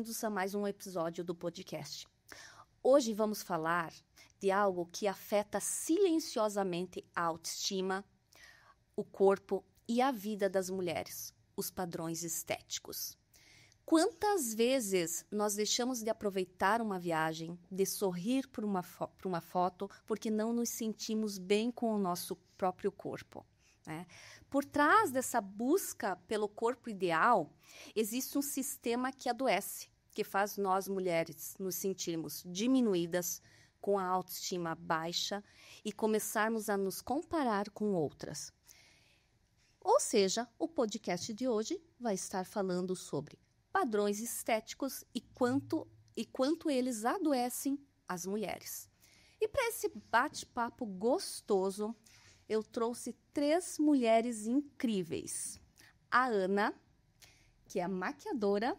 todos a mais um episódio do podcast. Hoje vamos falar de algo que afeta silenciosamente a autoestima, o corpo e a vida das mulheres, os padrões estéticos. Quantas vezes nós deixamos de aproveitar uma viagem, de sorrir por uma foto, porque não nos sentimos bem com o nosso próprio corpo, né? Por trás dessa busca pelo corpo ideal, existe um sistema que adoece, que faz nós mulheres nos sentirmos diminuídas, com a autoestima baixa e começarmos a nos comparar com outras. Ou seja, o podcast de hoje vai estar falando sobre padrões estéticos e quanto eles adoecem as mulheres. E para esse bate-papo gostoso, eu trouxe 3 mulheres incríveis. A Ana, que é maquiadora,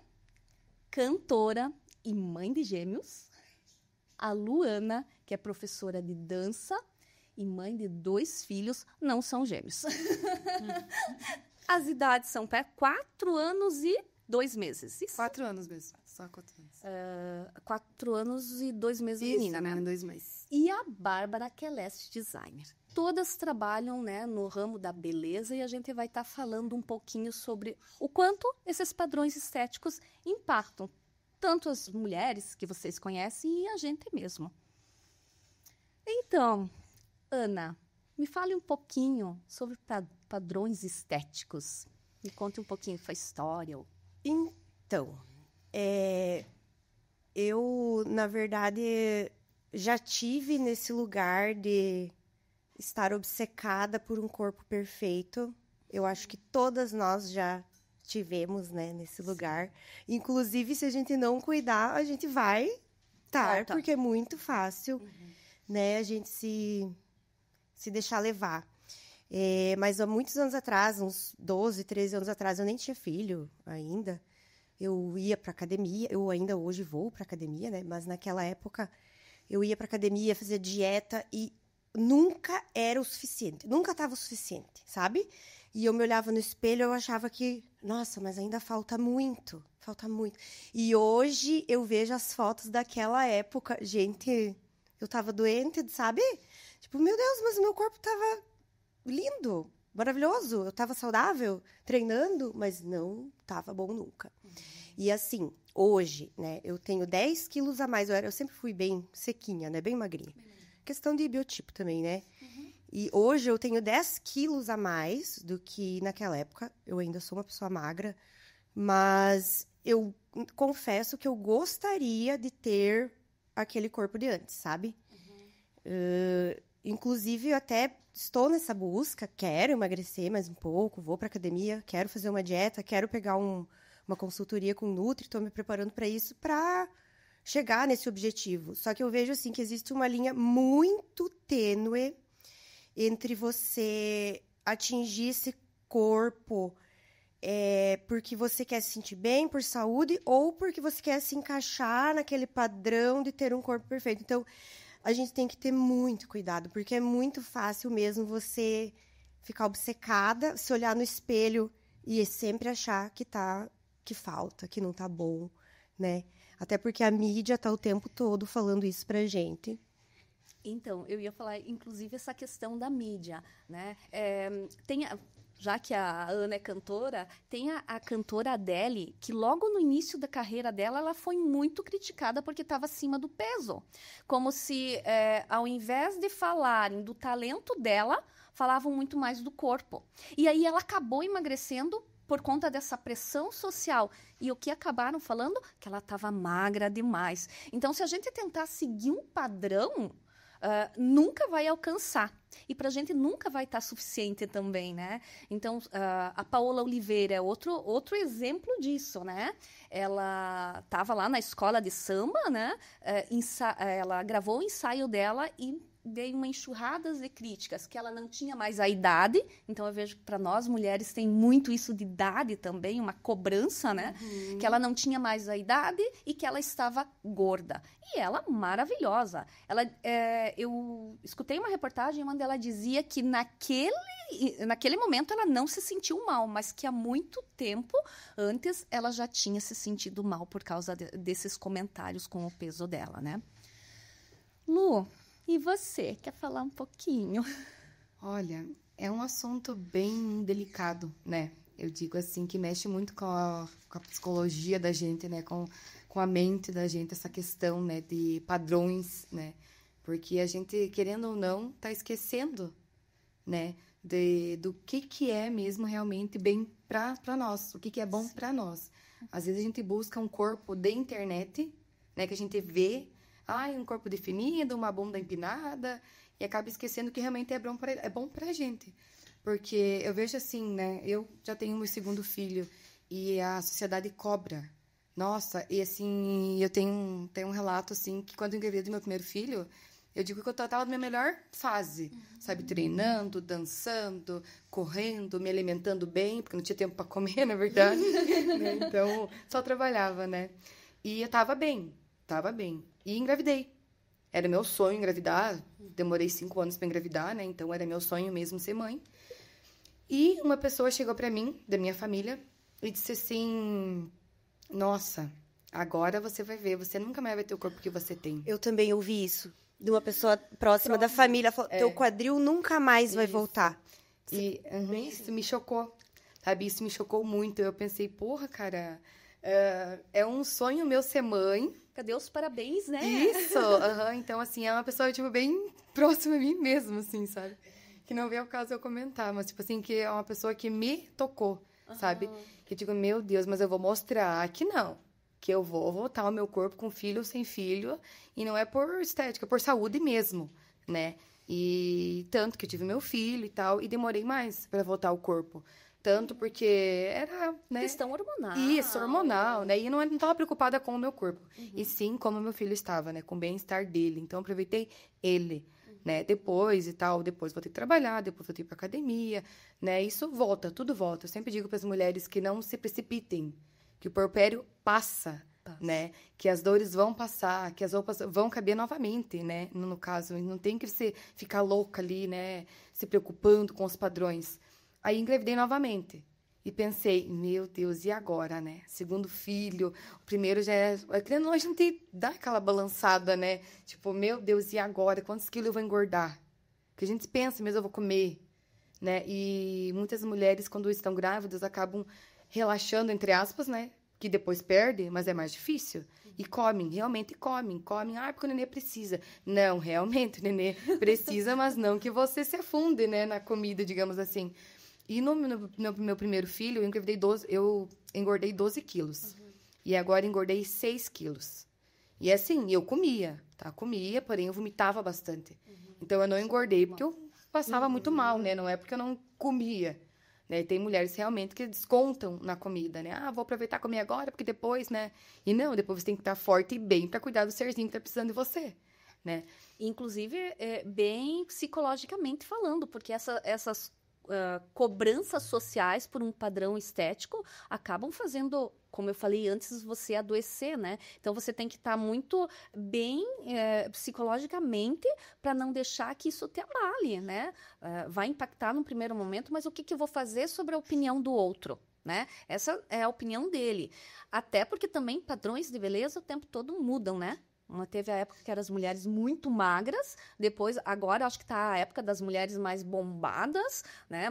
cantora e mãe de gêmeos. A Luana, que é professora de dança e mãe de 2 filhos, não são gêmeos. As idades são 4 anos e 2 meses. Isso? 4 anos mesmo, só 4 anos. 4 anos e 2 meses, Isso, menina, né? 2 meses. E a Bárbara, que é last designer. Todas trabalham, né, no ramo da beleza e a gente vai estar falando um pouquinho sobre o quanto esses padrões estéticos impactam tanto as mulheres que vocês conhecem e a gente mesmo. Então, Ana, me fale um pouquinho sobre padrões estéticos. Me conte um pouquinho sua história. Então, eu, na verdade, já tive nesse lugar de estar obcecada por um corpo perfeito. Eu acho que todas nós já tivemos, né, nesse lugar. Inclusive, se a gente não cuidar, a gente vai estar, porque é muito fácil, né, a gente se deixar levar. Mas há muitos anos atrás, uns 12, 13 anos atrás, eu nem tinha filho ainda. Eu ia para academia, eu ainda hoje vou para academia, né? Mas naquela época eu ia para academia, fazia dieta e nunca era o suficiente, nunca estava o suficiente, sabe? E eu me olhava no espelho e eu achava que, nossa, mas ainda falta muito, falta muito. E hoje eu vejo as fotos daquela época, gente, eu tava doente, sabe? Tipo, meu Deus, mas o meu corpo tava lindo, maravilhoso, eu tava saudável, treinando, mas não tava bom nunca. E assim, hoje, né, eu tenho 10 quilos a mais, eu sempre fui bem sequinha, né, bem magrinha. Questão de biotipo também, né? E hoje eu tenho 10 quilos a mais do que naquela época. Eu ainda sou uma pessoa magra, mas eu confesso que eu gostaria de ter aquele corpo de antes, sabe? Inclusive, eu até estou nessa busca, quero emagrecer mais um pouco, vou para academia, quero fazer uma dieta, quero pegar uma consultoria com o Nutri, estou me preparando para isso, para chegar nesse objetivo. Só que eu vejo assim que existe uma linha muito tênue entre você atingir esse corpo porque você quer se sentir bem, por saúde, ou porque você quer se encaixar naquele padrão de ter um corpo perfeito. Então, a gente tem que ter muito cuidado, porque é muito fácil mesmo você ficar obcecada, se olhar no espelho e sempre achar que falta, que não tá bom, né? Até porque a mídia tá o tempo todo falando isso pra gente. Então, eu ia falar, inclusive, essa questão da mídia, né? Já que a Ana é cantora, tem a cantora Adele, que logo no início da carreira dela, ela foi muito criticada porque estava acima do peso. Como se, ao invés de falarem do talento dela, falavam muito mais do corpo. E aí ela acabou emagrecendo por conta dessa pressão social. E o que acabaram falando? Que ela estava magra demais. Então, se a gente tentar seguir um padrão, nunca vai alcançar. E para a gente nunca vai estar suficiente também, né? Então, a Paola Oliveira é outro exemplo disso, né? Ela estava lá na escola de samba, né? Ela gravou o ensaio dela e veio uma enxurrada de críticas, que ela não tinha mais a idade. Então, eu vejo que para nós, mulheres, tem muito isso de idade também, uma cobrança, né? Que ela não tinha mais a idade e que ela estava gorda. E ela, maravilhosa. Eu escutei uma reportagem onde ela dizia que naquele momento ela não se sentiu mal, mas que há muito tempo antes ela já tinha se sentido mal por causa desses comentários com o peso dela, né? Lu, e você? Quer falar um pouquinho? Olha, é um assunto bem delicado, né? Eu digo assim, que mexe muito com a psicologia da gente, né? Com a mente da gente, essa questão, né? De padrões, né? Porque a gente, querendo ou não, tá esquecendo, né? Do que é mesmo realmente bem para nós. O que é bom para nós. Às vezes a gente busca um corpo de internet, né? Que a gente vê... um corpo definido, uma bunda empinada, e acaba esquecendo que realmente é bom pra gente. Porque eu vejo assim, né? Eu já tenho meu segundo filho, e a sociedade cobra. Nossa, e assim, eu tenho um relato, assim, que quando eu engravidei do meu primeiro filho, eu digo que eu estava na minha melhor fase, sabe? Treinando, dançando, correndo, me alimentando bem, porque não tinha tempo para comer, na verdade. Né? Então, só trabalhava, né? E eu estava bem. E engravidei. Era meu sonho engravidar. Demorei 5 anos para engravidar, né? Então, era meu sonho mesmo ser mãe. E uma pessoa chegou para mim, da minha família, e disse assim... Nossa, agora você vai ver. Você nunca mais vai ter o corpo que você tem. Eu também ouvi isso. De uma pessoa próxima da família. Falou, teu quadril nunca mais vai voltar. E isso me chocou. Sabe? Isso me chocou muito. Eu pensei, porra, cara... É um sonho meu ser mãe. Cadê os parabéns, né? Isso! Então, assim, é uma pessoa, tipo, bem próxima a mim mesmo, assim, sabe? Que não veio ao caso eu comentar, mas, tipo assim, que é uma pessoa que me tocou, sabe? Que eu digo, meu Deus, mas eu vou mostrar que não. Que eu vou voltar ao meu corpo com filho ou sem filho. E não é por estética, é por saúde mesmo, né? E tanto que eu tive meu filho e tal, e demorei mais para voltar ao corpo. Tanto porque era, né? Questão hormonal. Isso, hormonal, né? E eu não estava preocupada com o meu corpo. E sim como o meu filho estava, né? Com o bem-estar dele. Então, eu aproveitei ele, né? Depois e tal. Depois vou ter que trabalhar, depois vou ter que ir pra academia, né? Isso volta, tudo volta. Eu sempre digo para as mulheres que não se precipitem. Que o puerpério passa, né? Que as dores vão passar, que as roupas vão caber novamente, né? No caso, não tem que você ficar louca ali, né? Se preocupando com os padrões. Aí engravidei novamente. E pensei, meu Deus, e agora, né? Segundo filho, o primeiro já é... A gente dá aquela balançada, né? Tipo, meu Deus, e agora? Quantos quilos eu vou engordar? Porque a gente pensa, mesmo eu vou comer, né? E muitas mulheres, quando estão grávidas, acabam relaxando, entre aspas, né? Que depois perde, mas é mais difícil. E comem, realmente comem. Porque o nenê precisa. Não, realmente, o nenê precisa, mas não que você se afunde, né? Na comida, digamos assim. E no meu primeiro filho, eu engordei 12 quilos. E agora engordei 6 quilos. E assim, eu comia, tá? Comia, porém eu vomitava bastante. Então, eu não engordei porque eu passava muito mal, né? Não é porque eu não comia. Né? E tem mulheres realmente que descontam na comida, né? Vou aproveitar e comer agora, porque depois, né? E não, depois você tem que estar forte e bem para cuidar do serzinho que tá precisando de você, né? Inclusive, bem psicologicamente falando, porque essas cobranças sociais por um padrão estético acabam fazendo, como eu falei antes, você adoecer, né? Então, você tem que estar muito bem psicologicamente para não deixar que isso te abale, né? Vai impactar no primeiro momento, mas o que eu vou fazer sobre a opinião do outro? Né? Essa é a opinião dele. Até porque também padrões de beleza o tempo todo mudam, né? Teve a época que eram as mulheres muito magras, agora acho que está a época das mulheres mais bombadas, né?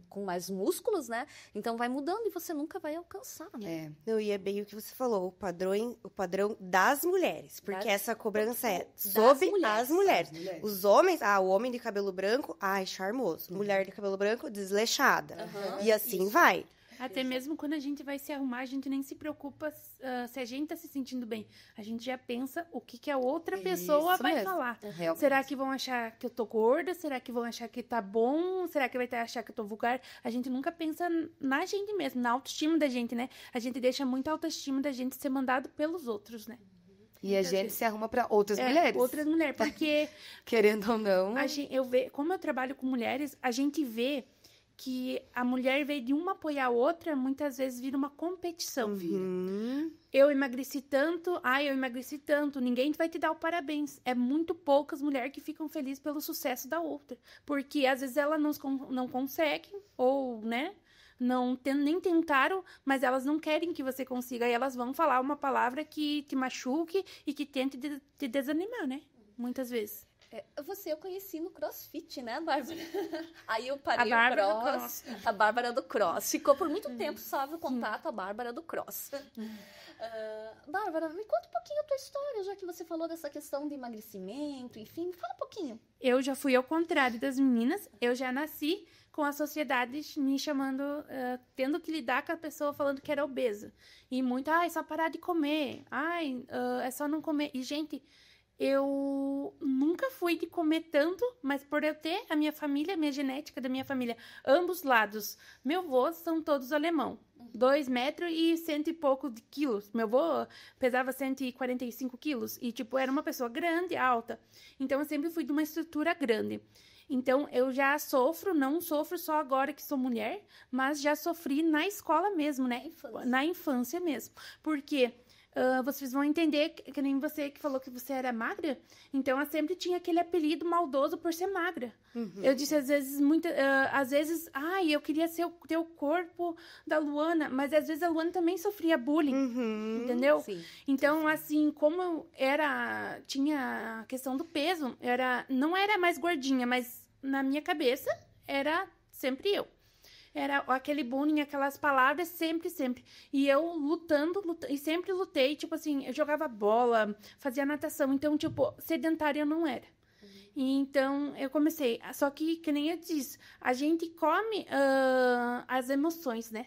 Com mais músculos, né? Então vai mudando e você nunca vai alcançar, né? Não, e é bem o que você falou, o padrão das mulheres, porque essa cobrança é sobre as mulheres. Os homens, o homem de cabelo branco, charmoso. Mulher de cabelo branco, desleixada. E assim vai. Até mesmo quando a gente vai se arrumar, a gente nem se preocupa se a gente tá se sentindo bem. A gente já pensa o que a outra pessoa vai falar. Realmente. Será que vão achar que eu tô gorda? Será que vão achar que tá bom? Será que vai achar que eu tô vulgar? A gente nunca pensa na gente mesmo, na autoestima da gente, né? A gente deixa muito a autoestima da gente ser mandado pelos outros, né? E a gente se arruma para outras mulheres. Outras mulheres, porque... Querendo ou não... Como eu trabalho com mulheres, a gente vê que a mulher, em vez de uma apoiar a outra, muitas vezes vira uma competição. Eu emagreci tanto, ninguém vai te dar o parabéns. É muito poucas mulheres que ficam felizes pelo sucesso da outra. Porque, às vezes, elas não conseguem, ou, né, nem tentaram, mas elas não querem que você consiga. E elas vão falar uma palavra que te machuque e que tente te desanimar, né? Muitas vezes. Eu conheci no CrossFit, né, Bárbara? Aí eu parei a o cross. A Bárbara do Cross. Ficou por muito tempo salvo o contato, a Bárbara do Cross. Bárbara, me conta um pouquinho a tua história, já que você falou dessa questão de emagrecimento, enfim, fala um pouquinho. Eu já fui ao contrário das meninas, eu já nasci com a sociedade me chamando, tendo que lidar com a pessoa falando que era obesa. E muito, é só parar de comer, é só não comer. E, gente... Eu nunca fui de comer tanto, mas por eu ter a minha família, a minha genética da minha família, ambos lados. Meu avô são todos alemão, 2 metros e 100 e pouco de quilos. Meu avô pesava 145 quilos e, era uma pessoa grande, alta. Então, eu sempre fui de uma estrutura grande. Então, eu já não sofro só agora que sou mulher, mas já sofri na escola mesmo, né? Na infância mesmo. Porque... vocês vão entender, que nem você que falou que você era magra, então eu sempre tinha aquele apelido maldoso por ser magra. Eu disse, às vezes, eu queria ter o corpo da Luana, mas às vezes a Luana também sofria bullying, entendeu? Sim. Então, assim, como tinha a questão do peso, não era mais gordinha, mas na minha cabeça era sempre eu. Era aquele bullying, aquelas palavras, sempre. E eu lutando, e sempre lutei, eu jogava bola, fazia natação. Então, sedentária eu não era. E então, eu comecei. Só que nem eu disse, a gente come as emoções, né?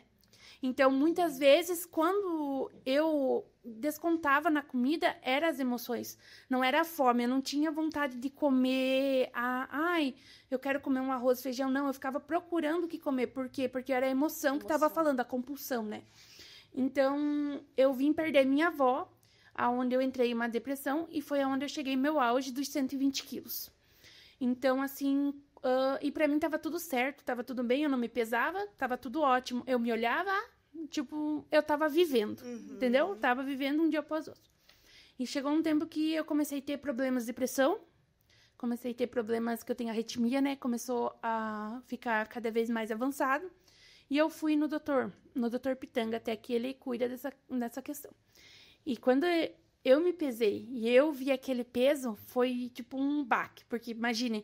Então, muitas vezes, quando eu descontava na comida, eram as emoções. Não era a fome, eu não tinha vontade de comer, eu quero comer um arroz e feijão. Não, eu ficava procurando o que comer. Por quê? Porque era a emoção que estava falando, a compulsão, né? Então, eu vim perder minha avó, aonde eu entrei em uma depressão, e foi aonde eu cheguei no meu auge dos 120 quilos. Então, assim... e pra mim tava tudo certo, tava tudo bem, eu não me pesava, tava tudo ótimo. Eu me olhava, eu tava vivendo, entendeu? Tava vivendo um dia após outro. E chegou um tempo que eu comecei a ter problemas de pressão, comecei a ter problemas que eu tenho arritmia, né? Começou a ficar cada vez mais avançado. E eu fui no doutor Pitanga, até que ele cuida dessa questão. E quando eu me pesei e eu vi aquele peso, foi um baque. Porque, imagine,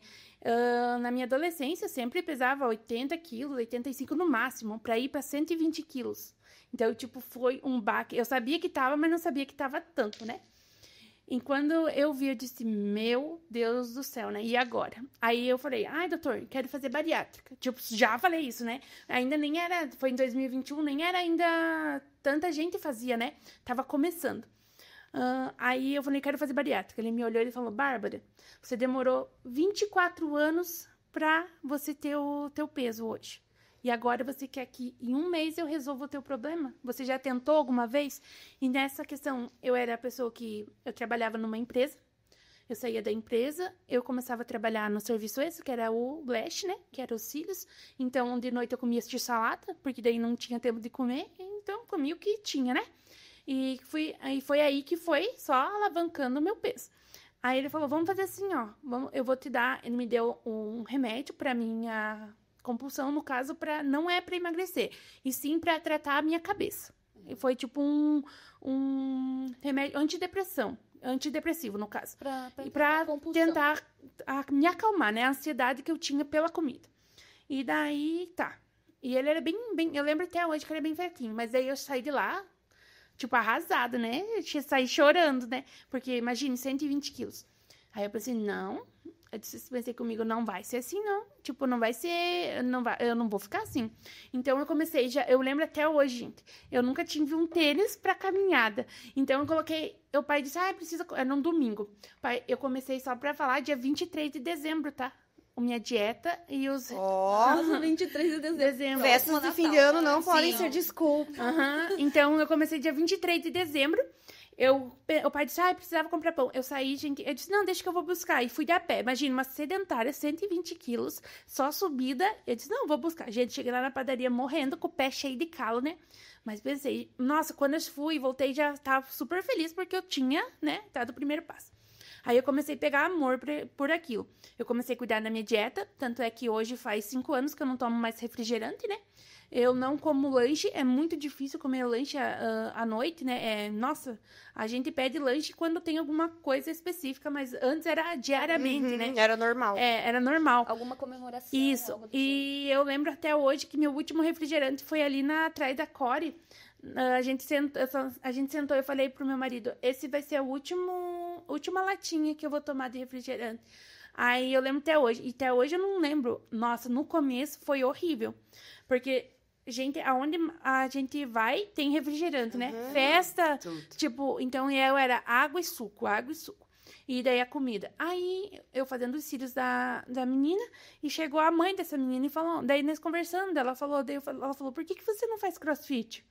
na minha adolescência, eu sempre pesava 80 quilos, 85 no máximo, para ir para 120 quilos. Então, foi um baque. Eu sabia que tava, mas não sabia que tava tanto, né? E quando eu vi, eu disse, meu Deus do céu, né? E agora? Aí eu falei, doutor, quero fazer bariátrica. Já falei isso, né? Ainda nem era, foi em 2021, nem era ainda tanta gente fazia, né? Tava começando. Aí eu falei, quero fazer bariátrica. Ele me olhou e falou, Bárbara, você demorou 24 anos pra você ter o teu peso hoje. E agora você quer que em um mês eu resolva o teu problema? Você já tentou alguma vez? E nessa questão, eu era a pessoa eu trabalhava numa empresa. Eu saía da empresa, eu começava a trabalhar no serviço esse, que era o Blash, né? Que era os cílios. Então, de noite eu comia salada, porque daí não tinha tempo de comer. Então, comia o que tinha, né? E foi aí que foi só alavancando o meu peso. Aí ele falou, vamos fazer assim, ó. Eu vou te dar... Ele me deu um remédio pra minha compulsão, no caso, não é pra emagrecer, e sim pra tratar a minha cabeça. E foi um remédio antidepressivo, no caso. Pra tentar me acalmar, né? A ansiedade que eu tinha pela comida. E daí, tá. E ele era bem... Eu lembro até hoje que ele era bem fraquinho, mas daí eu saí de lá... arrasada, né? Eu tinha saído chorando, né? Porque, imagine, 120 quilos. Aí eu pensei, não. Eu pensei comigo, não vai ser assim, não. Não vai ser... eu não vou ficar assim. Então, eu comecei eu lembro até hoje, gente. Eu nunca tive um tênis pra caminhada. Então, eu coloquei... O pai disse, precisa... Era um domingo. Pai, eu comecei só pra falar dia 23 de dezembro, tá? A minha dieta e os... 23 de dezembro. Festas de fim de ano não podem ser desculpa. Então, eu comecei dia 23 de dezembro. O pai disse, precisava comprar pão. Eu saí, gente, eu disse, não, deixa que eu vou buscar. E fui de a pé. Imagina, uma sedentária, 120 quilos, só subida. Eu disse, não, vou buscar. Gente, cheguei lá na padaria morrendo, com o pé cheio de calo, né? Mas pensei, nossa, quando eu fui, voltei, já tava super feliz, porque eu tinha, né, dado o primeiro passo. Aí eu comecei a pegar amor por aquilo. Eu comecei a cuidar da minha dieta, tanto é que hoje faz 5 anos que eu não tomo mais refrigerante, né? Eu não como lanche, é muito difícil comer lanche à noite, né? Nossa, a gente pede lanche quando tem alguma coisa específica, mas antes era diariamente, né? Era normal. Era normal. Alguma comemoração. Isso. Algo do E eu lembro até hoje que meu último refrigerante foi ali atrás da Core. A gente sentou e eu falei pro meu marido, esse vai ser a última latinha que eu vou tomar de refrigerante. Aí eu lembro até hoje. E até hoje eu não lembro. Nossa, no começo foi horrível. Porque, gente, aonde a gente vai, tem refrigerante, né? Festa, Tudo. tipo... Então, eu era água e suco. E daí a comida. Aí, eu fazendo os cílios da menina, e chegou a mãe dessa menina e falou... Daí, nós conversando, ela falou, por que você não faz crossfit?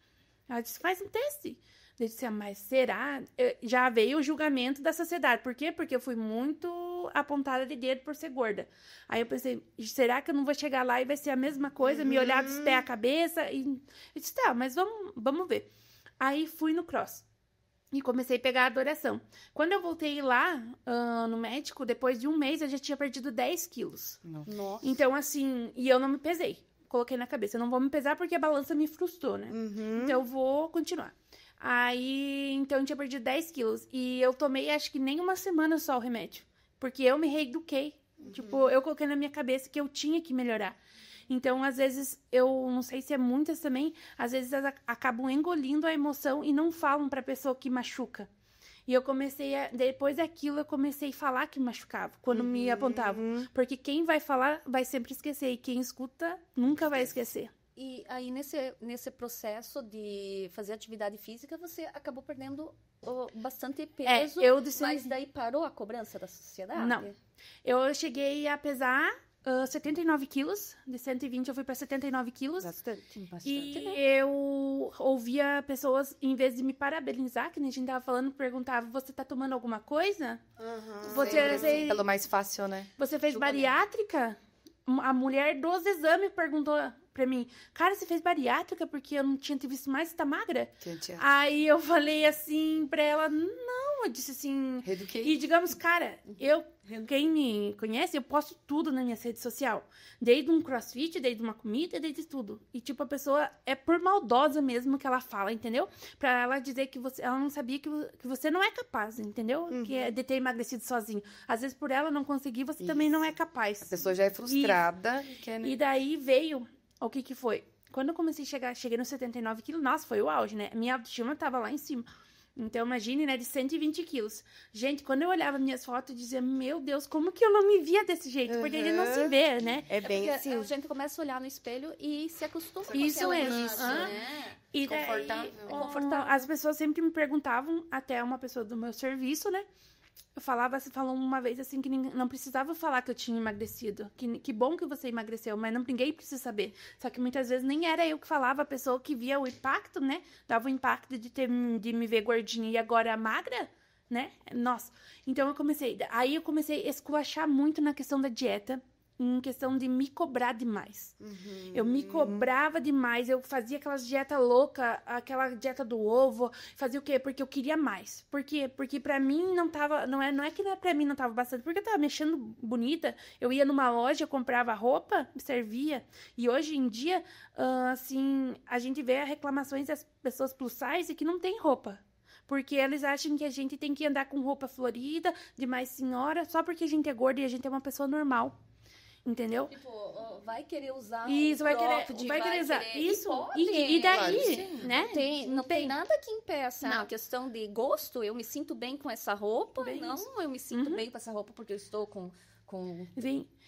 Ela disse, faz um teste. Eu disse, mas será? Já veio o julgamento da sociedade. Por quê? Porque eu fui muito apontada de dedo por ser gorda. Aí eu pensei, será que eu não vou chegar lá e vai ser a mesma coisa? Me olhar dos pés à cabeça? E eu disse, tá, mas vamos ver. Aí fui no cross. E comecei a pegar a adoração. Quando eu voltei lá no médico, depois de um mês, eu já tinha perdido 10 quilos. Nossa. Então, assim, e eu não me pesei. Coloquei na cabeça, eu não vou me pesar porque a balança me frustrou, né? Então, eu vou continuar. Aí, então, eu tinha perdido 10 quilos. E eu tomei, acho que nem uma semana só o remédio. Porque eu me reeduquei. Tipo, eu coloquei na minha cabeça que eu tinha que melhorar. Então, às vezes, eu não sei se é muitas também, às vezes elas acabam engolindo a emoção e não falam pra pessoa que machuca. E eu depois daquilo, eu comecei a falar que machucava, quando me apontavam. Porque quem vai falar vai sempre esquecer, e quem escuta nunca vai esquecer. E aí, nesse processo de fazer atividade física, você acabou perdendo bastante peso, mas daí parou a cobrança da sociedade? Não. Eu cheguei a pesar 79 quilos. De 120 eu fui para 79 quilos. Bastante. E né? eu ouvia pessoas, em vez de me parabenizar, que a gente tava falando, perguntava, você tá tomando alguma coisa? Pelo mais fácil, né? Você fez bariátrica? A mulher dos exames perguntou pra mim, cara, você fez bariátrica porque eu não tinha te visto mais, você tá magra? Aí eu falei assim pra ela, não, eu disse assim... Reeduquei. E digamos, cara, quem me conhece, eu posto tudo na minha rede social. Desde um crossfit, desde uma comida, desde tudo. E tipo, a pessoa é por maldosa mesmo que ela fala, entendeu? Pra ela dizer que ela não sabia que você não é capaz, entendeu? Que é de ter emagrecido sozinho. Às vezes por ela não conseguir, você também não é capaz. A pessoa já é frustrada. E daí veio... O que foi? Quando eu comecei a cheguei nos 79 quilos, nossa, foi o auge, né? Minha autoestima tava lá em cima. Então, imagine, né, de 120 quilos. Gente, quando eu olhava minhas fotos, eu dizia, meu Deus, como que eu não me via desse jeito? Porque ele não se vê, né? É bem assim. A gente começa a olhar no espelho e se acostuma com Isso aquela mesmo. imagem, né? E daí, Confortável. as pessoas sempre me perguntavam, até uma pessoa do meu serviço, né? Falou uma vez assim que não precisava falar que eu tinha emagrecido. Que bom que você emagreceu, mas ninguém precisa saber. Só que muitas vezes nem era eu que falava, a pessoa que via o impacto, né? Dava o impacto de me ver gordinha e agora magra, né? Nossa. Então aí eu comecei a esculachar muito na questão da dieta. Em questão de me cobrar demais. Eu me cobrava demais. Eu fazia aquelas dietas loucas, aquela dieta do ovo. Fazia o quê? Porque eu queria mais. Por quê? Porque pra mim não tava... Não é que pra mim não tava bastante. Porque eu tava mexendo bonita. Eu ia numa loja, comprava roupa, me servia. E hoje em dia, assim, a gente vê reclamações das pessoas plus size que não tem roupa. Porque eles acham que a gente tem que andar com roupa florida, de mais senhora, só porque a gente é gorda e a gente é uma pessoa normal. Entendeu? Tipo, vai querer usar isso, vai querer usar isso. E daí, né? Não tem nada que impeça. Não, a questão de gosto, eu me sinto bem com essa roupa. Eu me sinto bem com essa roupa porque eu estou com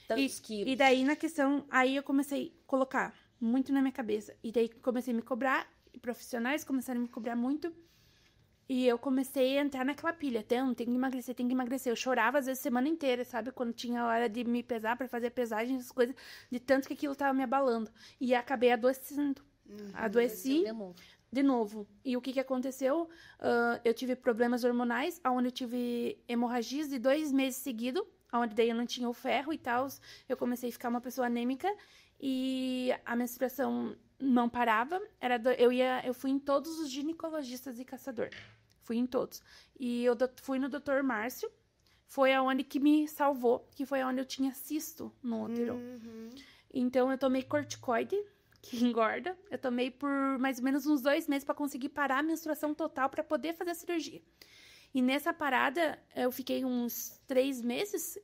tantos quilos. E daí, na questão, aí eu comecei a colocar muito na minha cabeça. E daí comecei a me cobrar, e profissionais começaram a me cobrar muito. E eu comecei a entrar naquela pilha. Tem que emagrecer. Eu chorava, às vezes, semana inteira, sabe? Quando tinha a hora de me pesar, pra fazer pesagem, essas coisas. De tanto que aquilo tava me abalando. E acabei adoecendo. Adoeci. de novo. E o que aconteceu? Eu tive problemas hormonais, onde eu tive hemorragias de 2 meses seguidos, onde daí eu não tinha o ferro e tal. Eu comecei a ficar uma pessoa anêmica e a menstruação não parava. Eu fui em todos os ginecologistas de Caçador. Fui em todos. E eu fui no Dr. Márcio. Foi aonde que me salvou, que foi aonde eu tinha cisto no útero. Então, eu tomei corticoide, que engorda. Eu tomei por mais ou menos uns 2 meses para conseguir parar a menstruação total para poder fazer a cirurgia. E nessa parada, eu fiquei uns 3 meses,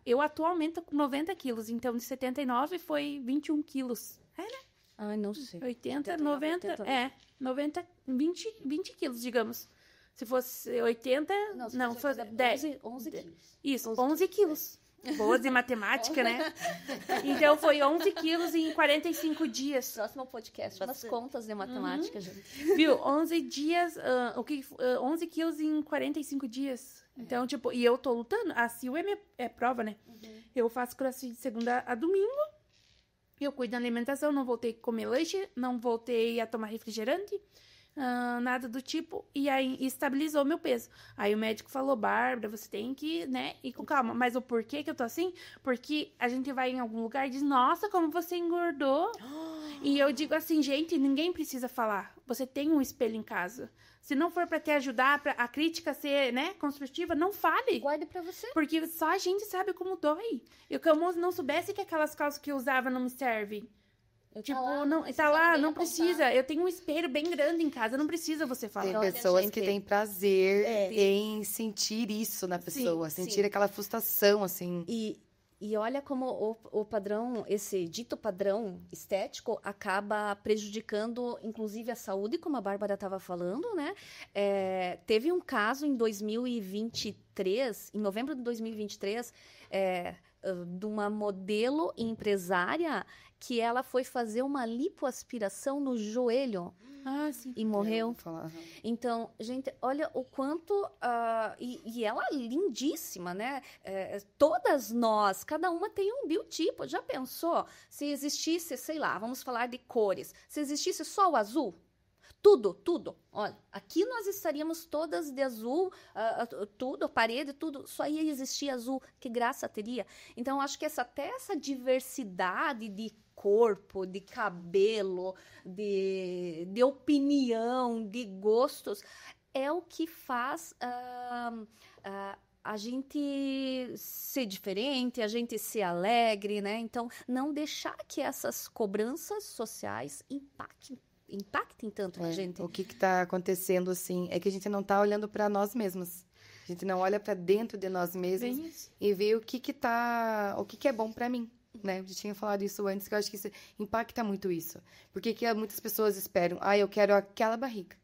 eu atualmente tô com 90 quilos, então de 79 foi 21 quilos. É, né? Ai, não sei. 80, 89, 90, 89. 90, 20 quilos, digamos. Se fosse 80, não, se fosse fosse 10. 11 quilos. Isso, 11 quilos. Boas de matemática, né? Então, foi 11 quilos em 45 dias. Próximo podcast, umas contas de matemática, gente. Viu? 11 dias, 11 quilos em 45 dias. Então, tipo, e eu tô lutando. A Sil é minha prova, né? Eu faço crossfit de segunda a domingo. Eu cuido da alimentação, não voltei a comer lanche, não voltei a tomar refrigerante. Nada do tipo, e aí estabilizou meu peso. Aí o médico falou, Bárbara, você tem que, né, ir com calma. Mas o porquê que eu tô assim? Porque a gente vai em algum lugar e diz, nossa, como você engordou. E eu digo assim, gente, ninguém precisa falar. Você tem um espelho em casa. Se não for pra te ajudar, pra a crítica ser, né, construtiva, não fale. Guarde pra você. Porque só a gente sabe como dói. Eu, como eu não soubesse que aquelas calças que eu usava não me servem. Tipo, tá lá, não precisa. Eu tenho um espelho bem grande em casa, não precisa você falar. Tem pessoas gente, que têm prazer em sentir isso na pessoa, sentir aquela frustração, assim. E olha como o padrão, esse dito padrão estético, acaba prejudicando, inclusive, a saúde, como a Bárbara estava falando, né? Teve um caso em 2023, em novembro de 2023, de uma modelo empresária que ela foi fazer uma lipoaspiração no joelho. Sim. E morreu. Então, gente, olha o quanto... e ela lindíssima, né? Todas nós, cada uma tem um biotipo. Já pensou? Se existisse, sei lá, vamos falar de cores. Se existisse só o azul? Tudo. Olha, aqui nós estaríamos todas de azul, tudo, a parede, tudo. Só ia existir azul. Que graça teria. Então, acho que até essa diversidade de corpo, de cabelo, de opinião, de gostos, é o que faz a gente ser diferente, a gente ser alegre, né? Então, não deixar que essas cobranças sociais impactem tanto a gente. O que está acontecendo, assim, é que a gente não está olhando para nós mesmos. A gente não olha para dentro de nós mesmos e vê o que é bom para mim. Né? Eu já tinha falado isso antes, que eu acho que isso impacta muito isso. Porque que muitas pessoas esperam, eu quero aquela barriga,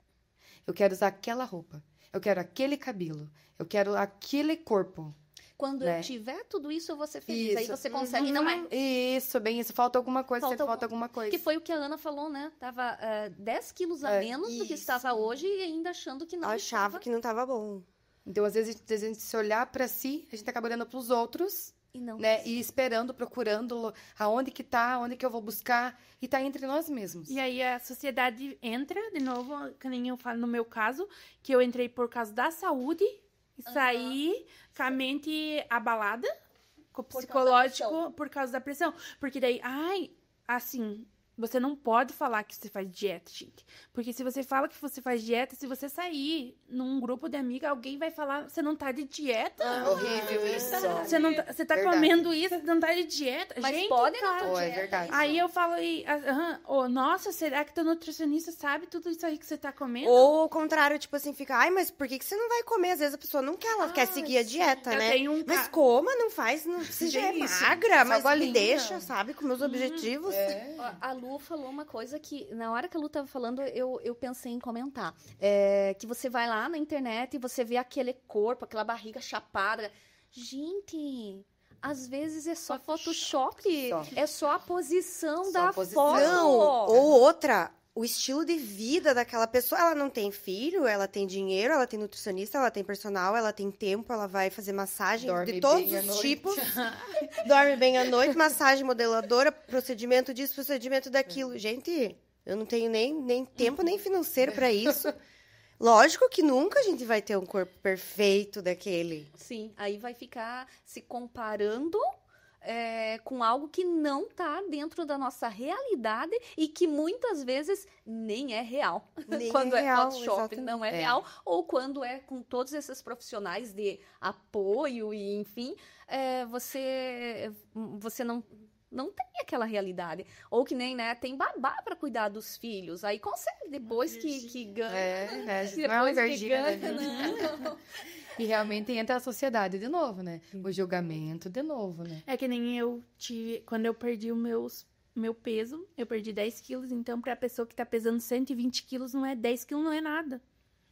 eu quero usar aquela roupa, eu quero aquele cabelo, eu quero aquele corpo. Quando eu tiver tudo isso, eu vou ser feliz. Aí você consegue, não é? Isso, bem isso. Falta alguma coisa, falta alguma coisa. Que foi o que a Ana falou, né? Tava 10 quilos a menos do que estava hoje e ainda achando que não achava que não estava bom. Então, às vezes, a gente se olhar para si, a gente acaba olhando para os outros. E não. Né? E esperando, procurando aonde que tá, onde que eu vou buscar. E tá entre nós mesmos. E aí a sociedade entra, de novo, que nem eu falo no meu caso, que eu entrei por causa da saúde, e saí com a mente abalada, com o psicológico, por causa da pressão. Porque daí, assim... Você não pode falar que você faz dieta, gente. Porque se você fala que você faz dieta, se você sair num grupo de amigas, alguém vai falar, você não tá de dieta. Horrível isso. Você tá comendo isso, você não tá de dieta. Mas gente, pode cara. não, é verdade. Aí eu falo, nossa, será que teu nutricionista sabe tudo isso aí que você tá comendo? Ou ao contrário, tipo assim, fica, mas por que você não vai comer? Às vezes a pessoa não quer, ela quer seguir a dieta, eu né? tenho Mas coma, não faz, você já é magra, mas me deixa, sabe, com meus objetivos. A Lu falou uma coisa que, na hora que a Lu tava falando, eu pensei em comentar. Que você vai lá na internet e você vê aquele corpo, aquela barriga chapada. Gente, às vezes é só Photoshop. É só a posição da foto. Não, ou outra... O estilo de vida daquela pessoa, ela não tem filho, ela tem dinheiro, ela tem nutricionista, ela tem personal, ela tem tempo, ela vai fazer massagem de todos os tipos. Dorme bem à noite, massagem modeladora, procedimento disso, procedimento daquilo. Gente, Eu não tenho nem tempo, nem financeiro para isso. Lógico que nunca a gente vai ter um corpo perfeito daquele. Sim, aí vai ficar se comparando com algo que não está dentro da nossa realidade e que muitas vezes nem é real. Nem quando é real, Photoshop exatamente. não é real, ou quando é com todos esses profissionais de apoio e enfim, você não tem aquela realidade. Ou que nem, né, tem babá para cuidar dos filhos. Aí consegue, depois que ganha. Não é uma Depois que verdinha, ganha, né? não. E realmente entra a sociedade de novo, né? O julgamento de novo, né? É que nem eu tive... Quando eu perdi meu peso, eu perdi 10 quilos. Então, pra pessoa que tá pesando 120 quilos, 10 quilos não é nada.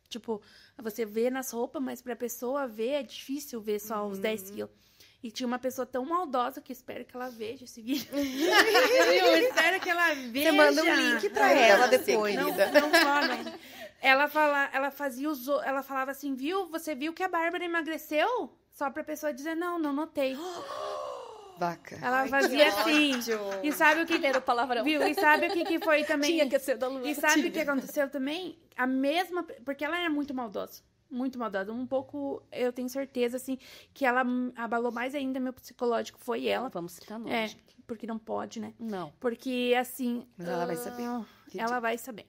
Tipo, você vê nas roupas, mas pra pessoa ver, é difícil ver só os 10 quilos. E tinha uma pessoa tão maldosa que eu espero que ela veja esse vídeo. Eu espero que ela veja. Você manda um link pra ela depois. Não fala. Ela falava assim, você viu que a Bárbara emagreceu? Só pra pessoa dizer, não notei. Vaca. Ela fazia assim. E sabe o que... Primeiro palavrão. Viu? E sabe o que foi também? Tinha que ser da Lua. E sabe o que aconteceu também? A mesma... Porque ela era muito maldosa. Muito maldosa. Um pouco, eu tenho certeza, assim, que ela abalou mais ainda meu psicológico. Foi ela. Vamos citar nome. Porque não pode, né? Não. Porque, assim... Mas ela vai saber. Ela vai saber.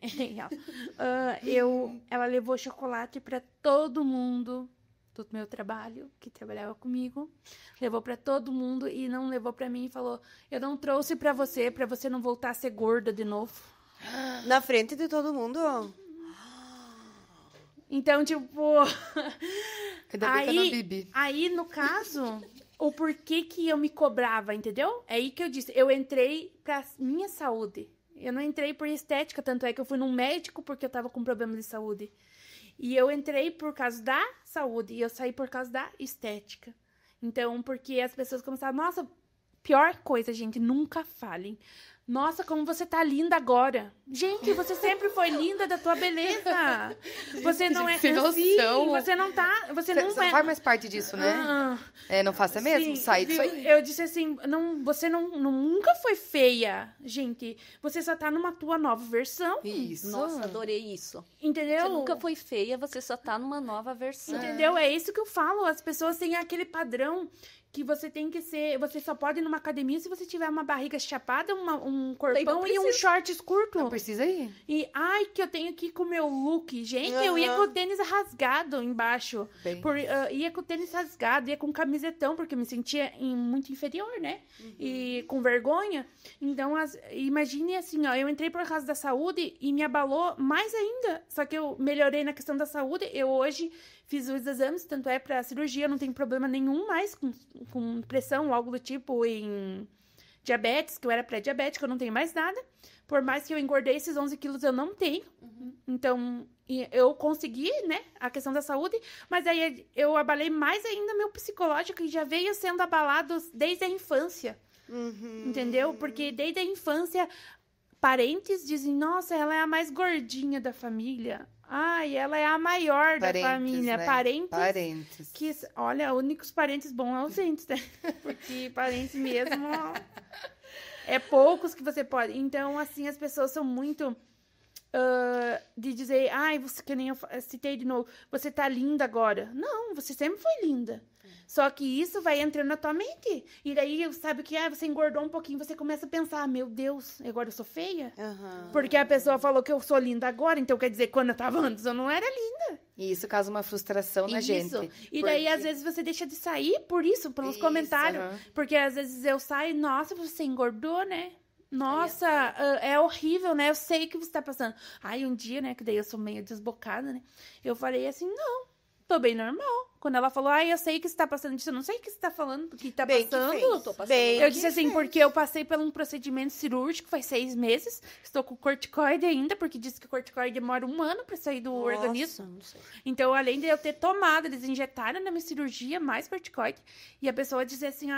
Ela levou chocolate pra todo mundo do meu trabalho, que trabalhava comigo. Levou pra todo mundo e não levou pra mim e falou, eu não trouxe pra você não voltar a ser gorda de novo. Na frente de todo mundo. Então, tipo... Ainda bem que eu não bebi. Aí, no caso, o porquê que eu me cobrava, entendeu? É aí que eu disse, eu entrei pra minha saúde. Eu não entrei por estética, tanto é que eu fui num médico porque eu tava com problema de saúde. E eu entrei por causa da saúde e eu saí por causa da estética. Então, porque as pessoas começaram, nossa, pior coisa, gente, nunca falem. Nossa, como você tá linda agora. Gente, você sempre foi linda da tua beleza. Você não é... Sem noção. Sim, você não tá... Você não faz mais parte disso, né? Não faça mesmo? Sim, Sai disso aí. Eu disse assim, você nunca foi feia, gente. Você só tá numa tua nova versão. Isso. Nossa, adorei isso. Entendeu? Você nunca foi feia, você só tá numa nova versão. Entendeu? É isso que eu falo. As pessoas têm aquele padrão que você tem que ser... Você só pode ir numa academia se você tiver uma barriga chapada, um corpão e um shorts curto. Não precisa ir. E, que eu tenho que ir com o meu look. Gente, eu ia com o tênis rasgado embaixo. Ia com o tênis rasgado, ia com camisetão, porque eu me sentia muito inferior, né? E com vergonha. Então, imagine assim, eu entrei por causa da saúde e me abalou mais ainda. Só que eu melhorei na questão da saúde. Eu hoje fiz os exames, tanto é pra cirurgia, eu não tenho problema nenhum mais com pressão ou algo do tipo em diabetes, que eu era pré-diabética, eu não tenho mais nada. Por mais que eu engordei esses 11 quilos, eu não tenho. Então, eu consegui, né, a questão da saúde, mas aí eu abalei mais ainda meu psicológico, que já veio sendo abalado desde a infância. Entendeu? Porque desde a infância, parentes dizem, nossa, ela é a mais gordinha da família. Ela é a maior da família. Né? Parentes. Que, olha, únicos parentes bons ausentes, né? Porque parentes mesmo... É poucos que você pode. Então, assim, as pessoas são muito... de dizer, você, que nem eu citei de novo, você tá linda agora. Não, você sempre foi linda. Só que isso vai entrando na tua mente. E daí, sabe o que é? Você engordou um pouquinho, você começa a pensar, meu Deus, agora eu sou feia? Porque a pessoa falou que eu sou linda agora, então quer dizer, quando eu tava antes, eu não era linda. E isso causa uma frustração na gente. E daí, às vezes, você deixa de sair por isso, pelos comentários. Porque às vezes eu saio, nossa, você engordou, né? Nossa, é horrível, né? Eu sei o que você tá passando. Um dia, né, que daí eu sou meio desbocada, né? Eu falei assim, não, tô bem normal. Quando ela falou, eu sei que você tá passando disso, eu não sei o que você tá falando, porque tá passando. Eu disse assim, porque eu passei por um procedimento cirúrgico faz 6 meses, estou com corticoide ainda, porque disse que o corticoide demora 1 ano pra sair do organismo. Não sei. Então, além de eu ter tomado, eles injetaram na minha cirurgia mais corticoide, e a pessoa dizer assim,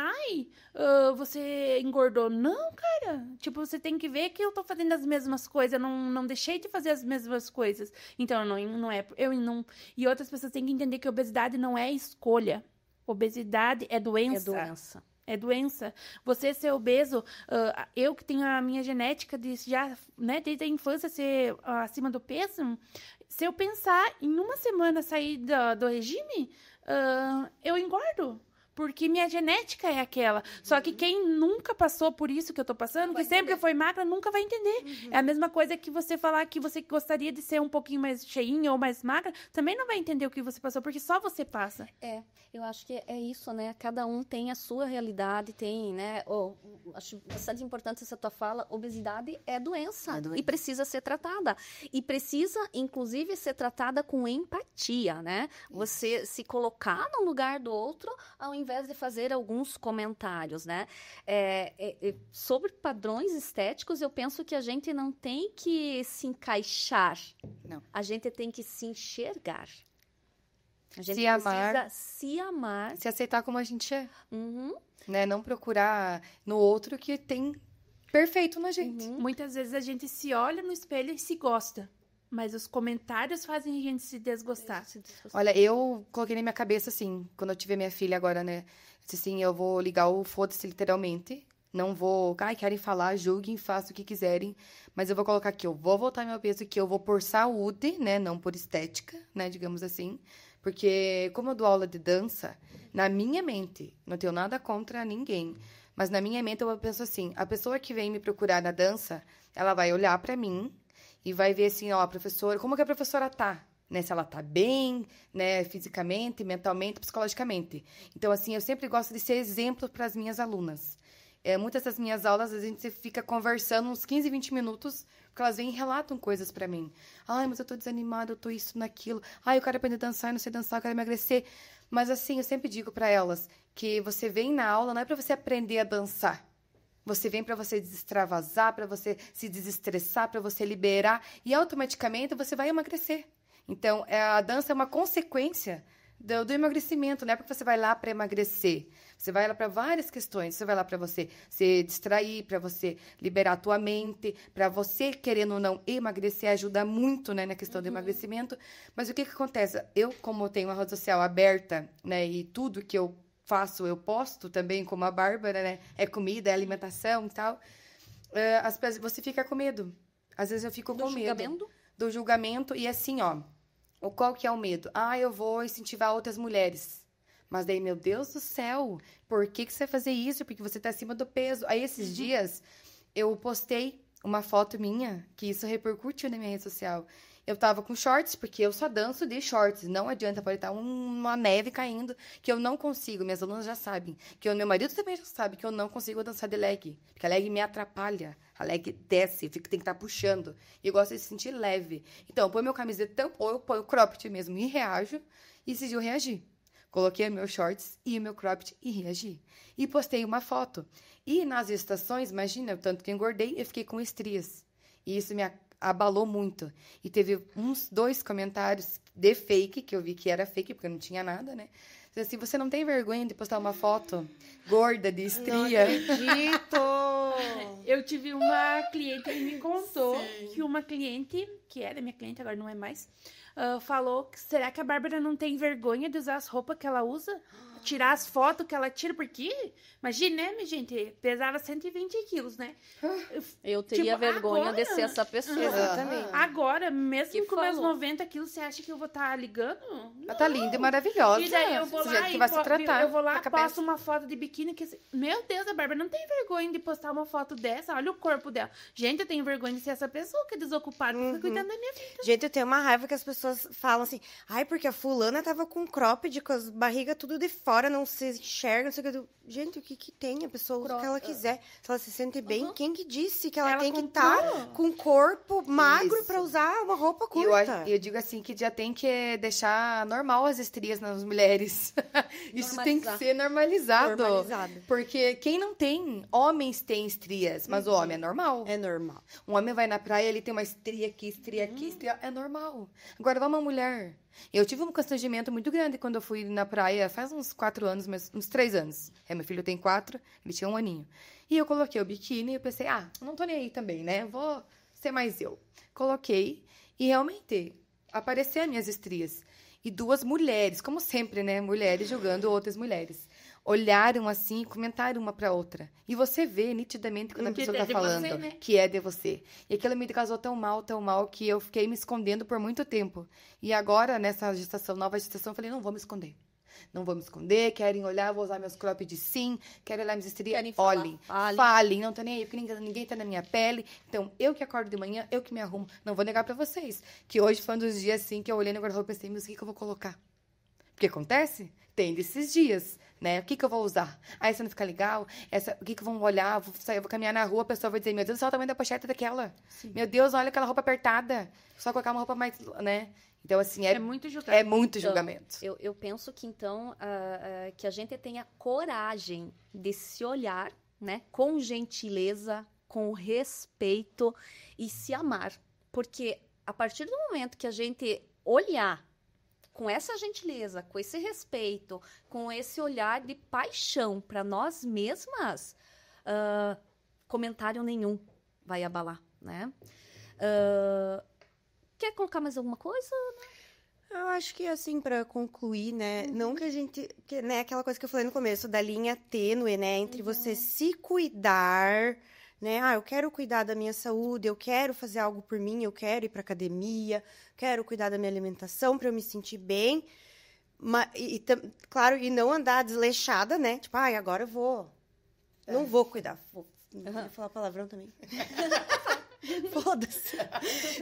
você engordou. Não, cara, tipo, você tem que ver que eu tô fazendo as mesmas coisas, eu não deixei de fazer as mesmas coisas. Então, não é, e outras pessoas têm que entender que obesidade não é escolha. Obesidade é doença. É doença. É doença. Você ser obeso, eu que tenho a minha genética de já, né, desde a infância ser acima do peso, se eu pensar em uma semana sair do regime, eu engordo. Porque minha genética é aquela. Só que quem nunca passou por isso que eu tô passando, que sempre foi magra, nunca vai entender. É a mesma coisa que você falar que você gostaria de ser um pouquinho mais cheinha ou mais magra, também não vai entender o que você passou, porque só você passa. Eu acho que é isso, né? Cada um tem a sua realidade, tem, né? Acho bastante importante essa tua fala. Obesidade é doença e precisa ser tratada. E precisa, inclusive, ser tratada com empatia, né? Você se colocar no lugar do outro, ao invés de fazer alguns comentários, né? Sobre padrões estéticos, eu penso que a gente não tem que se encaixar. Não. A gente tem que se enxergar. A gente Se amar. precisa se amar. Se aceitar como a gente é. Uhum. Né? Não procurar no outro que tem perfeito na gente. Muitas vezes a gente se olha no espelho e se gosta. Mas os comentários fazem a gente se desgostar. Olha, eu coloquei na minha cabeça, assim, quando eu tive minha filha agora, né? Disse assim, eu vou ligar o foda-se literalmente. Não vou... querem falar, julguem, façam o que quiserem. Mas eu vou colocar que eu vou voltar meu peso, que eu vou por saúde, né? Não por estética, né? Digamos assim. Porque, como eu dou aula de dança, na minha mente, não tenho nada contra ninguém, mas na minha mente eu penso assim, a pessoa que vem me procurar na dança, ela vai olhar pra mim e vai ver assim, ó, a professora, como que a professora tá? Né? Se ela tá bem, né? Fisicamente, mentalmente, psicologicamente. Então, assim, eu sempre gosto de ser exemplo para as minhas alunas. Muitas das minhas aulas, a gente fica conversando uns 15, 20 minutos, porque elas vêm e relatam coisas pra mim. Ai, mas eu tô desanimada, eu tô isso, naquilo. Ai, eu quero aprender a dançar, eu não sei dançar, eu quero emagrecer. Mas, assim, eu sempre digo pra elas que você vem na aula não é pra você aprender a dançar. Você vem pra você desextravasar, pra você se desestressar, pra você liberar. E, automaticamente, você vai emagrecer. Então, a dança é uma consequência do emagrecimento, não é porque você vai lá para emagrecer. Você vai lá para várias questões. Você vai lá para você se distrair, para você liberar a tua mente, para você, querendo ou não, emagrecer, ajuda muito, né, na questão do emagrecimento. Mas o que acontece? Eu, como tenho uma rede social aberta, né, e tudo que eu faço, eu posto também, como a Bárbara, né, é comida, é alimentação e tal, você fica com medo. Às vezes eu fico com medo. Do julgamento. E assim, ó, qual que é o medo? Eu vou incentivar outras mulheres. Mas daí, meu Deus do céu, por que você vai fazer isso? Porque você tá acima do peso. Aí, esses dias, eu postei uma foto minha, que isso repercutiu na minha rede social. Eu tava com shorts, porque eu só danço de shorts. Não adianta, pode estar uma neve caindo, que eu não consigo. Minhas alunas já sabem. Meu marido também já sabe que eu não consigo dançar de leg. Porque a leg me atrapalha. A leg desce, tem que estar puxando. E eu gosto de se sentir leve. Então, eu ponho meu camisetão, ou eu ponho o cropped mesmo e reajo. E esse dia eu reagi. Coloquei meus shorts e o meu cropped e reagi. E postei uma foto. E nas estações, imagina, o tanto que eu engordei, eu fiquei com estrias. E isso me abalou muito. E teve uns 2 comentários de fake, que eu vi que era fake, porque não tinha nada, né? Assim, você não tem vergonha de postar uma foto gorda, de estria? Não acredito! Eu tive uma cliente que me contou que uma cliente, que era minha cliente, agora não é mais, falou que será que a Bárbara não tem vergonha de usar as roupas que ela usa? Tirar as fotos que ela tira, porque, imagina, né, minha gente, pesava 120 quilos, né? Eu teria vergonha de ser essa pessoa. Exatamente. Agora, mesmo Que com meus falou. 90 quilos, você acha que eu vou estar ligando? Ela tá linda e maravilhosa. E daí eu vou Esse lá jeito que vai se tratar. eu vou lá, na cabeça. posto uma foto de biquíni que... Meu Deus, a Bárbara não tem vergonha de postar uma foto dessa. Olha o corpo dela. Gente, eu tenho vergonha de ser essa pessoa que é desocupada, que fica cuidando da minha vida. Gente, eu tenho uma raiva que as pessoas falam assim, ai, porque a fulana tava com cropped, com as barrigas tudo de fora, não se enxerga, não sei o que. Gente, o que que tem? A pessoa usa o que ela quiser. Se ela se sente bem, quem que disse que ela tem que estar com o corpo magro Isso. pra usar uma roupa E curta? eu digo assim, que já tem que deixar normal as estrias nas mulheres. Isso tem que ser normalizado. Normalizado. Porque quem não tem, homens têm estrias, mas o homem é normal. É normal. Um homem vai na praia, ele tem uma estria aqui, estria, é normal. Agora, vai uma mulher. Eu tive um constrangimento muito grande quando eu fui na praia, faz uns 4 anos, mas uns 3 anos. Meu filho tem 4, ele tinha 1 aninho. E eu coloquei o biquíni e eu pensei, não tô nem aí também, né? Vou ser mais eu. Coloquei e realmente apareceram minhas estrias. E 2 mulheres, como sempre, né? Mulheres julgando outras mulheres. olharam assim e comentaram uma pra outra. E você vê nitidamente quando a Que pessoa é tá de falando você, né? que é de você. E aquilo me causou tão mal, que eu fiquei me escondendo por muito tempo. E agora, nessa nova gestação, eu falei, não vou me esconder. Não vou me esconder, querem olhar, vou usar meus cropped sim, querem olhar minhas estrias, Querem falar, olhem, falem. falem, não tô nem aí, porque ninguém tá na minha pele. Então, eu que acordo de manhã, eu que me arrumo. Não vou negar pra vocês, que hoje foi um dos dias, assim, que eu olhei no guarda-roupa e pensei, mas o que eu vou colocar? Porque acontece? Tem desses dias, né? O que eu vou usar? Ah, essa não fica legal? O que vão olhar? Vou sair, vou caminhar na rua, a pessoa vai dizer, meu Deus, olha o tamanho da pochete daquela. Sim. Meu Deus, olha aquela roupa apertada. Só colocar uma roupa mais, né? Então, assim, É muito julgado. é muito Então, julgamento. Eu penso que, então, que a gente tenha coragem de se olhar, né? Com gentileza, com respeito e se amar. Porque a partir do momento que a gente olhar com essa gentileza, com esse respeito, com esse olhar de paixão para nós mesmas, comentário nenhum vai abalar, né? Quer colocar mais alguma coisa? Eu acho que, assim, para concluir, né? Não que a gente... Que, né, aquela coisa que eu falei no começo, da linha tênue, né? Entre você se cuidar, né? Ah, eu quero cuidar da minha saúde, eu quero fazer algo por mim, eu quero ir para academia, quero cuidar da minha alimentação para eu me sentir bem. Claro, e não andar desleixada, né? Tipo, ai, agora eu vou... Não vou cuidar. Vou falar palavrão também. Foda-se.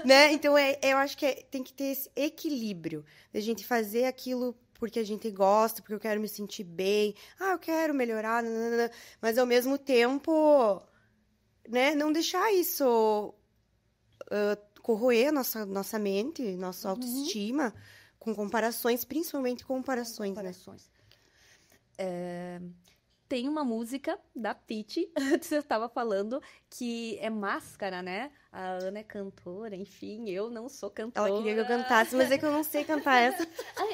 Né? Então, eu acho que tem que ter esse equilíbrio. Da gente fazer aquilo porque a gente gosta, porque eu quero me sentir bem. Ah, eu quero melhorar. Nanana, mas, ao mesmo tempo, né, não deixar isso corroer nossa mente, nossa autoestima, com comparações, principalmente comparações. Né? Tem uma música da Pitty, antes eu estava falando, que é Máscara, né? A Ana é cantora, enfim, eu não sou cantora. Ela queria que eu cantasse, mas é que eu não sei cantar essa.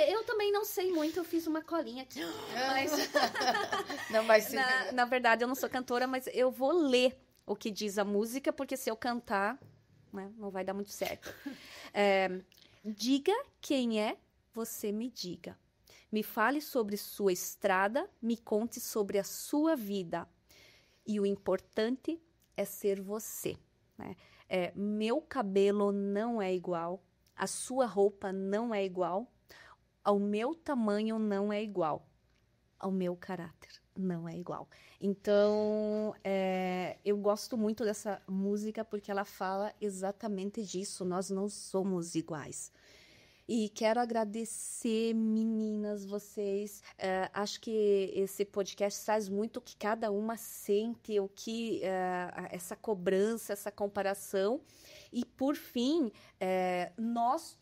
Eu também não sei muito, eu fiz uma colinha aqui. Mas, Não vai ser... na verdade, eu não sou cantora, mas eu vou ler o que diz a música, porque se eu cantar, né, não vai dar muito certo. Diga quem é, você me diga. Me fale sobre sua estrada, me conte sobre a sua vida. E o importante é ser você, né? Meu cabelo não é igual, a sua roupa não é igual, ao meu tamanho não é igual, ao meu caráter não é igual. Então, eu gosto muito dessa música porque ela fala exatamente disso, nós não somos iguais. E quero agradecer, meninas, vocês. Acho que esse podcast traz muito o que cada uma sente, o que essa cobrança, essa comparação. E, por fim, nós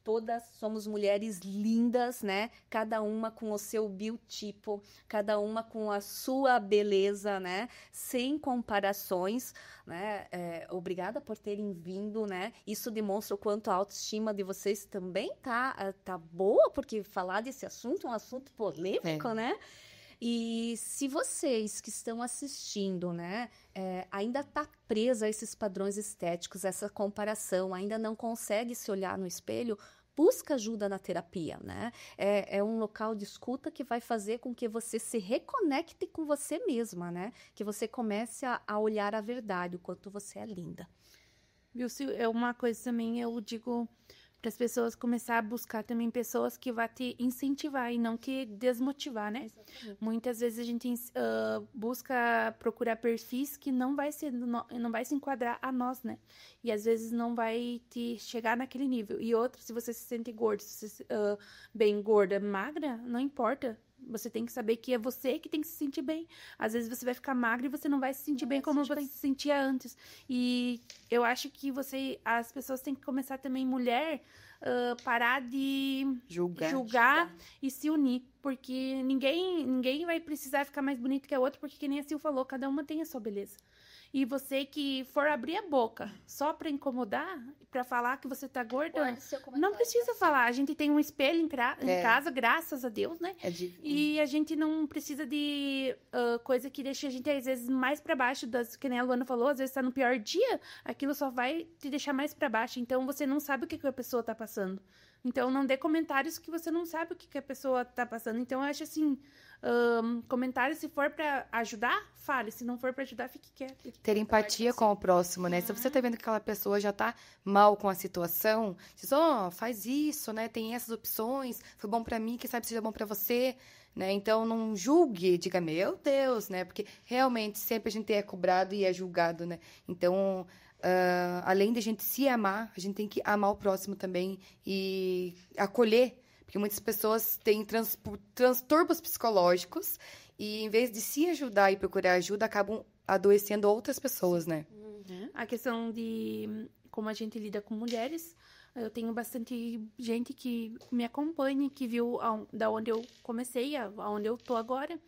todas somos mulheres lindas, né? Cada uma com o seu biotipo, cada uma com a sua beleza, né? Sem comparações, né? Obrigada por terem vindo, né? Isso demonstra o quanto a autoestima de vocês também tá boa, porque falar desse assunto é um assunto polêmico, né? E se vocês que estão assistindo, né, ainda tá presa a esses padrões estéticos, essa comparação, ainda não consegue se olhar no espelho, busca ajuda na terapia, né? É um local de escuta que vai fazer com que você se reconecte com você mesma, né? Que você comece a olhar a verdade, o quanto você é linda. Viu, é uma coisa também, eu digo para as pessoas começar a buscar também pessoas que vão te incentivar e não que desmotivar, né? Exatamente. Muitas vezes a gente busca procurar perfis que não vai se enquadrar a nós, né? E às vezes não vai te chegar naquele nível. E outro, se você se sente gordo, se você, bem gorda, magra, não importa. Você tem que saber que é você que tem que se sentir bem. Às vezes você vai ficar magra e você não vai se sentir bem como você se sentia antes. E eu acho que as pessoas têm que começar também, mulher, parar de julgar e se unir. Porque ninguém vai precisar ficar mais bonito que a outra, porque, que nem a Sil falou, cada uma tem a sua beleza. E você que for abrir a boca só pra incomodar, pra falar que você tá gorda, não precisa falar. A gente tem um espelho em casa, graças a Deus, né? E a gente não precisa de coisa que deixe a gente, às vezes, mais pra baixo. Que nem a Luana falou, às vezes tá no pior dia, aquilo só vai te deixar mais pra baixo. Então, você não sabe o que a pessoa tá passando. Então, não dê comentários que você não sabe o que a pessoa tá passando. Então, eu acho assim, comentários, se for pra ajudar, fale. Se não for pra ajudar, fique quieto. Ter empatia com o próximo, né? Se você tá vendo que aquela pessoa já tá mal com a situação, diz, faz isso, né? Tem essas opções, foi bom pra mim, quem sabe seja bom pra você, né? Então, não julgue, diga, meu Deus, né? Porque, realmente, sempre a gente é cobrado e é julgado, né? Então, além de a gente se amar, a gente tem que amar o próximo também e acolher. Porque muitas pessoas têm transtornos psicológicos e, em vez de se ajudar e procurar ajuda, acabam adoecendo outras pessoas, né? A questão de como a gente lida com mulheres, eu tenho bastante gente que me acompanha, que viu da onde eu comecei, aonde eu tô agora,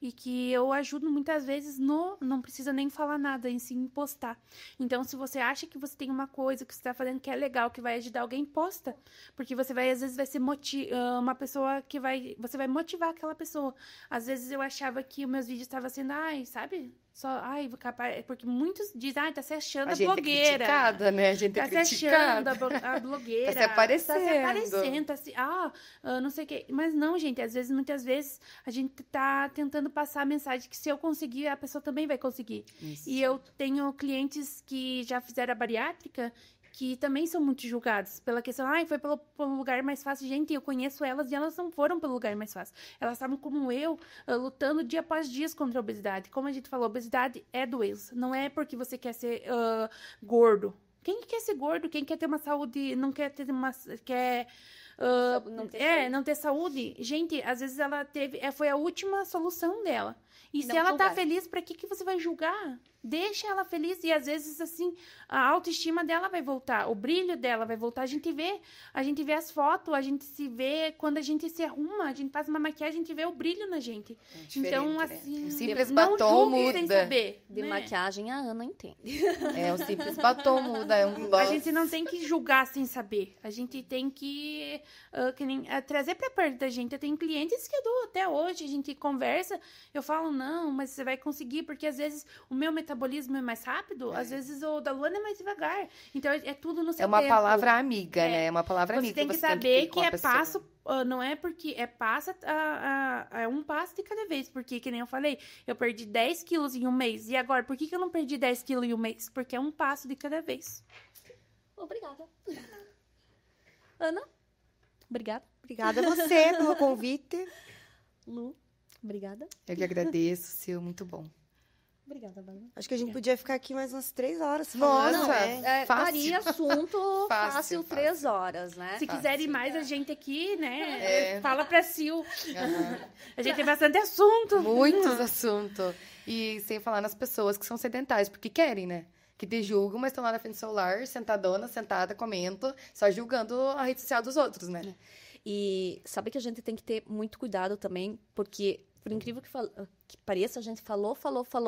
e que eu ajudo muitas vezes não precisa nem falar nada, em sim postar. Então, se você acha que você tem uma coisa que você está fazendo que é legal, que vai ajudar alguém, posta. Porque você às vezes vai ser uma pessoa que você vai motivar aquela pessoa. Às vezes eu achava que os meus vídeos estavam sendo, capaz, porque muitos dizem, tá se achando a blogueira. A gente é criticada, né? A gente é criticada. Tá se achando a blogueira. Tá se aparecendo. Tá se aparecendo, não sei o quê. Mas não, gente, muitas vezes, a gente tá tentando passar a mensagem que se eu conseguir, a pessoa também vai conseguir. Isso. E eu tenho clientes que já fizeram a bariátrica, que também são muito julgados pela questão, foi pelo lugar mais fácil. Gente, eu conheço elas e elas não foram pelo lugar mais fácil. Elas estavam como eu, lutando dia após dia contra a obesidade. Como a gente falou, obesidade é doença. Não é porque você quer ser gordo. Quem quer ser gordo? Quem quer ter uma saúde, não quer ter uma... não ter saúde. Gente, às vezes ela teve... foi a última solução dela. E se ela tá feliz, pra que você vai julgar? Deixa ela feliz e, às vezes, assim, a autoestima dela vai voltar, o brilho dela vai voltar. A gente vê as fotos, a gente se vê quando a gente se arruma, a gente faz uma maquiagem, a gente vê o brilho na gente. Então, assim, um simples não batom julgue muda. sem saber. De maquiagem, a Ana entende. Um simples batom muda, é um gloss. A gente não tem que julgar sem saber. A gente tem que trazer pra perto da gente. Eu tenho clientes que eu dou até hoje, a gente conversa, eu falo, não, mas você vai conseguir, porque às vezes o meu metabolismo é mais rápido, às vezes o da Luana é mais devagar. Então, é tudo no seu É uma tempo. palavra amiga, né? É uma palavra amiga. Você tem que saber que é passo, não é porque é um passo de cada vez. Porque, que nem eu falei, eu perdi 10 quilos em um mês. E agora, por que eu não perdi 10 quilos em um mês? Porque é um passo de cada vez. Obrigada. Ana, obrigada. Obrigada a você pelo convite. Lu, obrigada. Eu que agradeço, Sil, muito bom. Obrigada, Bárbara. Acho que a gente podia ficar aqui mais umas 3 horas. Nossa, falando, né? fácil. Faria assunto fácil 3 fácil. horas, né? Se quiserem mais, a gente aqui, né? Fala pra Sil. A gente tem bastante assunto. Muitos assuntos. E sem falar nas pessoas que são sedentárias, porque querem, né? Que te julgam, mas estão lá na frente do celular, sentada, comendo, só julgando a rede social dos outros, né? E sabe que a gente tem que ter muito cuidado também, porque, por incrível que pareça, a gente falou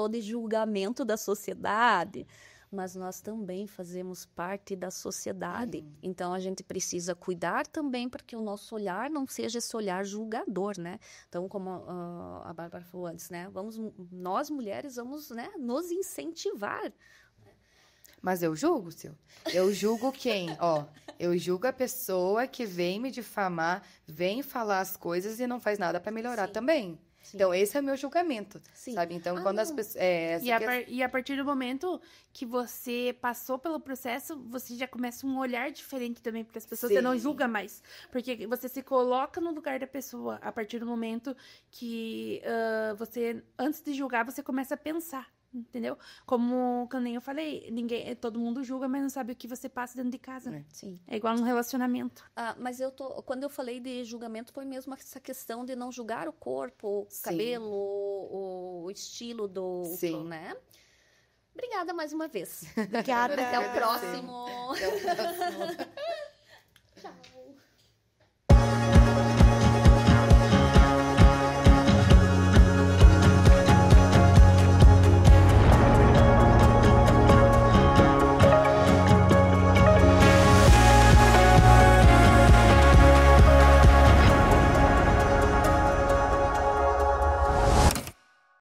de julgamento da sociedade, mas nós também fazemos parte da sociedade. Então, a gente precisa cuidar também para que o nosso olhar não seja esse olhar julgador, né? Então, como a Bárbara falou antes, né? Nós, mulheres, vamos, né, nos incentivar. Mas eu julgo, Sil. Eu julgo quem? Eu julgo a pessoa que vem me difamar, vem falar as coisas e não faz nada para melhorar também. Sim. Então, esse é o meu julgamento, sabe? Então, quando as pessoas... E a partir do momento que você passou pelo processo, você já começa um olhar diferente também para as pessoas. Sim. Você não julga mais. Porque você se coloca no lugar da pessoa. A partir do momento que você, antes de julgar, você começa a pensar. Entendeu? Como nem eu falei, todo mundo julga, mas não sabe o que você passa dentro de casa. Sim. É igual no relacionamento. Mas quando eu falei de julgamento, foi mesmo essa questão de não julgar o corpo, o cabelo, o estilo do outro, né? Obrigada mais uma vez. Obrigada. Até o próximo. Até o próximo. Tchau.